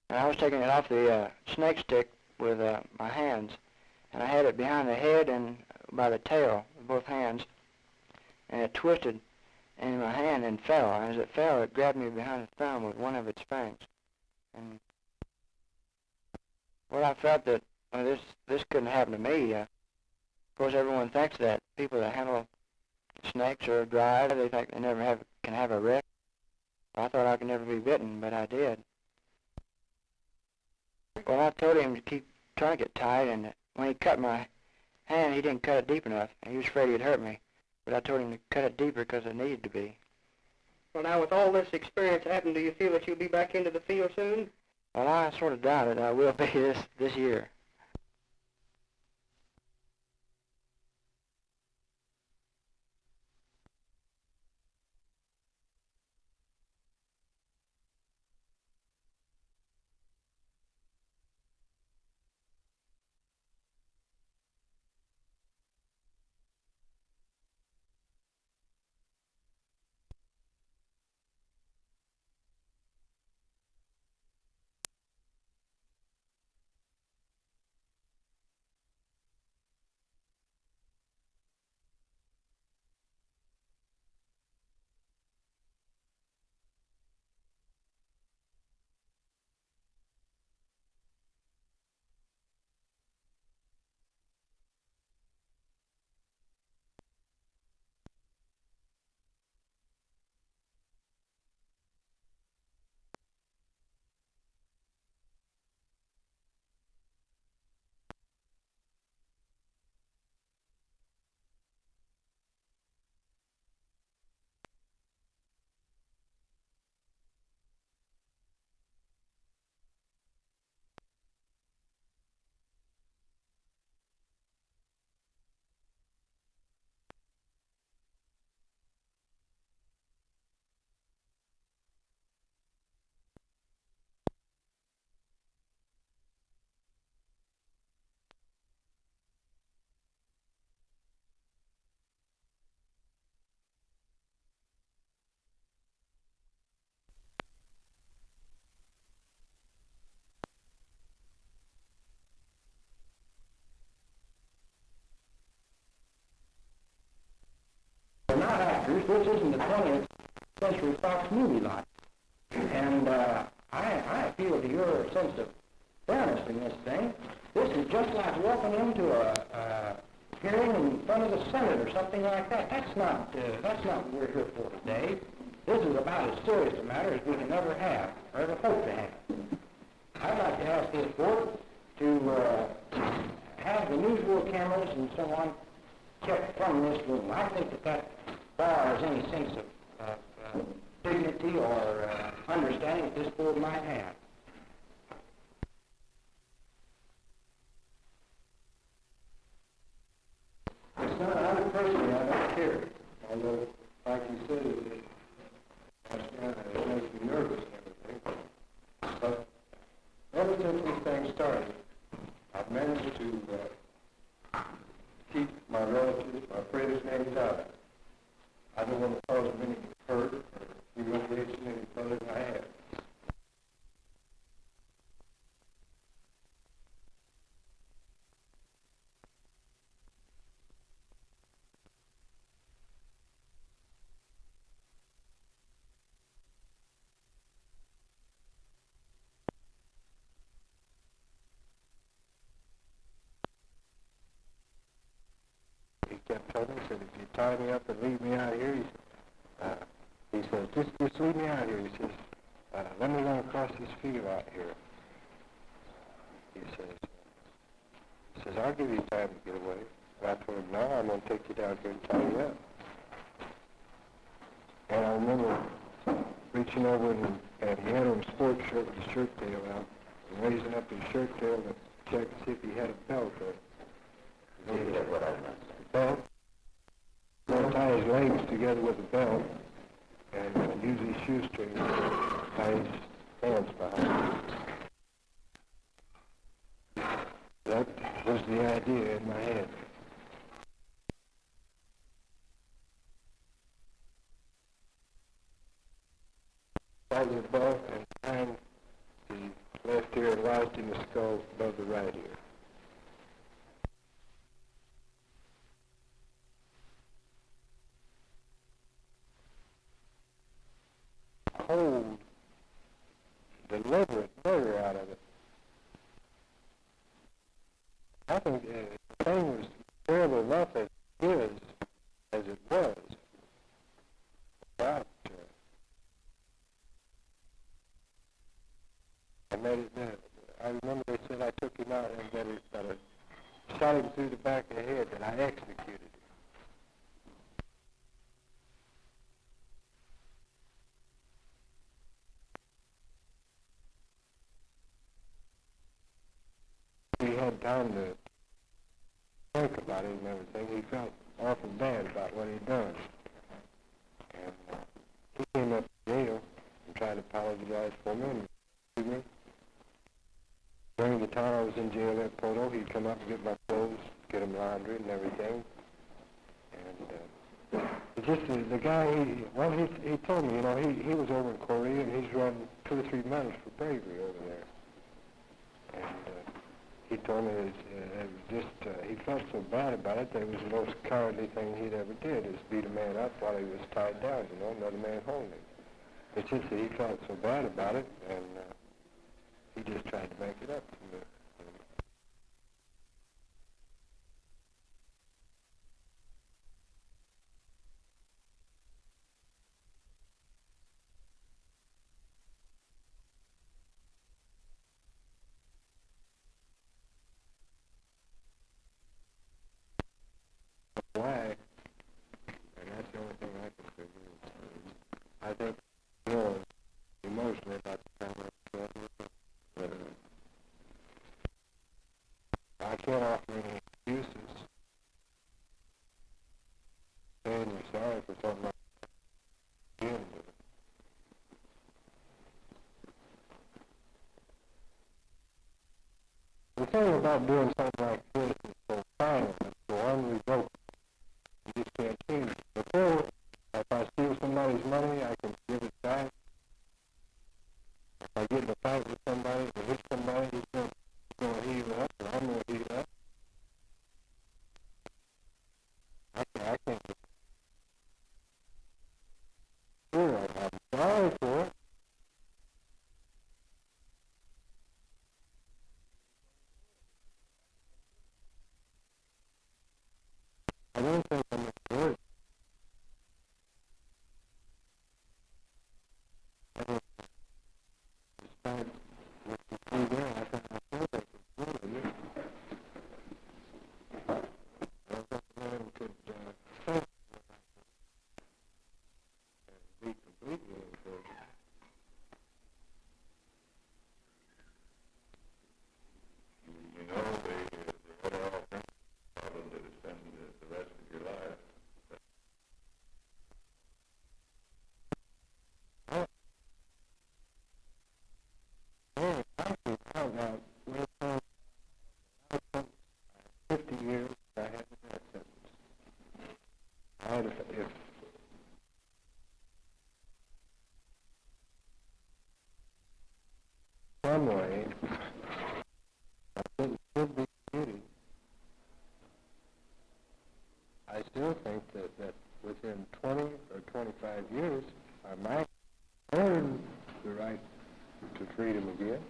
and I was taking it off the snake stick with my hands, and I had it behind the head and by the tail, both hands, and it twisted in my hand and fell. And as it fell, it grabbed me behind the thumb with one of its fangs. And well, I felt that this couldn't happen to me. Of course, everyone thinks that people that handle snakes or drive, they think they never can have a wreck. I thought I could never be bitten, but I did. Well, I told him to keep trying to get tight, and when he cut my hand, he didn't cut it deep enough, and he was afraid he'd hurt me. But I told him to cut it deeper because it needed to be. Well, now, with all this experience happening, do you feel that you'll be back into the field soon? Well, I sort of doubt it. I will be this year. They're not actors. This isn't the 20th century Fox movie lot. And I appeal to your sense of fairness in this thing. This is just like walking into a hearing in front of the Senate or something like that. That's not what we're here for today. This is about as serious a matter as we can ever have, or ever hope to have. I'd like to ask this court to have the usual cameras and so on kept from this room. I think that bars any sense of dignity or understanding that this board might have. It's not, I personally, I don't care. Although, like you said, it makes me nervous and everything. But ever since this thing started, I've managed to keep my relatives, my friends' names out of it. I don't want to cause them any hurt or humiliation any further than I have. He kept telling me, he said, if you tie me up and leave me out here, he said, just leave me out here. He says, let me run across this field out here. He says, I'll give you time to get away. And I told him, no, I'm going to take you down here and tie you up. And I remember reaching over and he had on a sports shirt with his shirt tail out, and raising up his shirt tail to check to see if he had a belt on. You get what I meant. Belt. He'll tie his legs together with a belt and use his shoestring to tie his hands behind. That was the idea in my head. Tie the belt and tying the left ear lodged in the skull above the right ear. Cold, deliberate murder out of it. I think the thing was terrible enough as it is, as it was. But I made it. I remember they said I took him out and that I shot him through the back of the head, that I executed him. He had time to think about it and everything. He felt awful bad about what he'd done. And he came up to jail and tried to apologize for me and to me. During the time I was in jail at Parole, he'd come up and get my clothes, get them laundered and everything. And the guy, he told me, he was over in Korea and he's run 2 or 3 medals for bravery over there. And he told me he felt so bad about it that it was the most cowardly thing he'd ever did, is beat a man up while he was tied down, another man holding him. It's just that he felt so bad about it, and he just tried to make it up to me. Why? And that's the only thing I can figure. I think more emotionally about the time I was but I can't offer any excuses. Saying you're sorry for something like that. The thing about doing something like this is so final, it's so unrevocable. You just can't change it. Before, if I steal somebody's money, I can give it back. If I get in a fight with somebody or hit somebody, he's going to heal up, or I'm going to heal up. I can't get sure, I'm sorry for it. I don't think I'm a good. I don't despite what you see there, I think I feel like it's good, isn't it? I don't think a man could think and be completely unfair. They had all kinds of problems to spend the rest of your life. Actually, now, we're 50 years, I had a death sentence. I had if some way, my sentence should be commuted. I still think that within 20 or 25 years, I might earn the right to freedom again.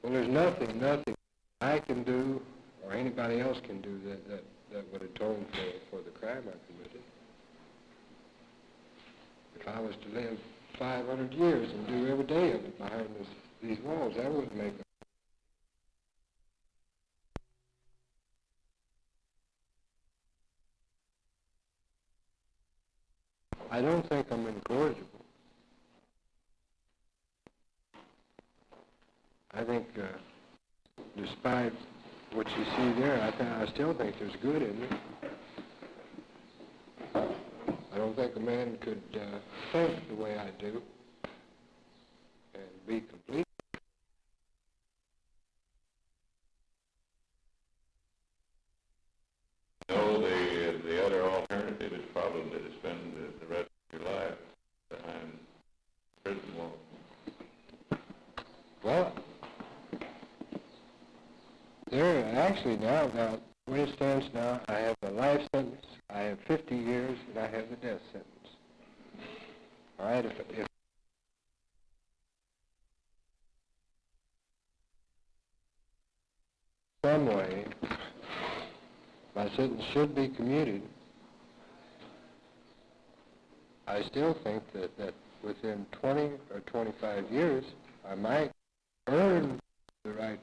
Well, there's nothing I can do or anybody else can do that would atone for the crime I committed. If I was to live 500 years and do every day of it behind these walls, that wouldn't make it. I don't think I'm incorrigible. I think, despite what you see there, I still think there's good in it. I don't think a man could think the way I do and be complete. No, the other alternative is probably to spend the rest of your life behind prison walls. Well, there actually now, the way it stands now, I have a life sentence, I have 50 years, and I have the death sentence. All right, if some way my sentence should be commuted, I still think that within 20 or 25 years, I might earn the right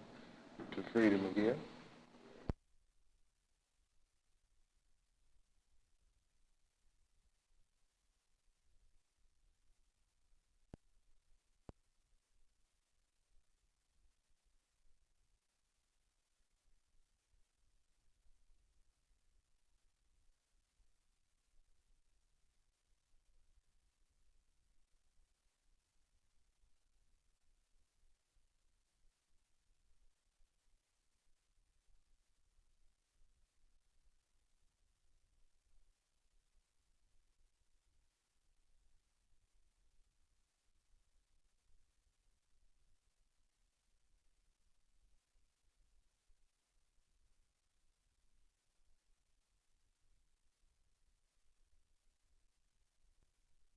to freedom again.